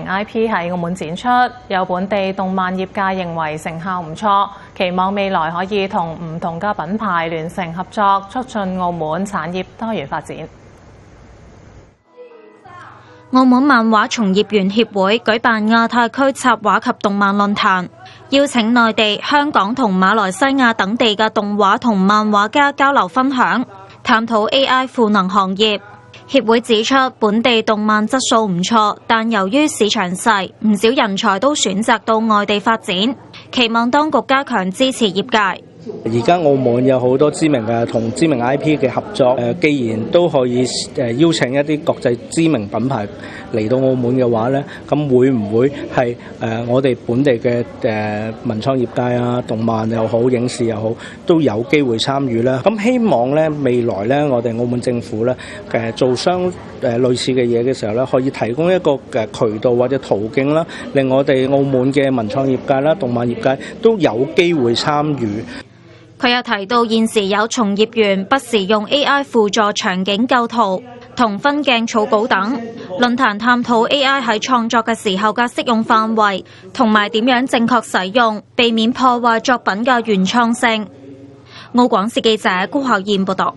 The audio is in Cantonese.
IP 喺澳門展出，有本地動漫業界認為成效唔錯，期望未來可以同唔同嘅品牌聯成合作，促進澳門產業多元發展。澳門漫畫從業員協會舉辦亞太區插畫及動漫論壇，邀請內地、香港同馬來西亞等地嘅動畫同漫畫家交流分享，探討 AI 賦能行業。協會指出，本地動漫質素唔錯，但由於市場細，唔少人才都選擇到外地發展，期望當局加強支持業界。而家澳門有好多知名嘅同知名 IP 嘅合作，既然都可以邀請一啲國際知名品牌嚟到澳門嘅話咧，咁會唔會係我哋本地嘅文創業界啊，動漫又好，影視又好，都有機會參與咧？咁希望咧未來咧，我哋澳門政府咧做類似嘅嘢嘅時候咧，可以提供一個渠道或者途徑啦，令我哋澳門嘅文創業界啦、動漫業界都有機會參與。佢又提到，現時有從業員不時用 AI 輔助場景構圖同分鏡草稿等。論壇探討 AI 喺創作嘅時候嘅適用範圍，同埋點樣正確使用，避免破壞作品嘅原創性。澳廣視記者高巧燕報道。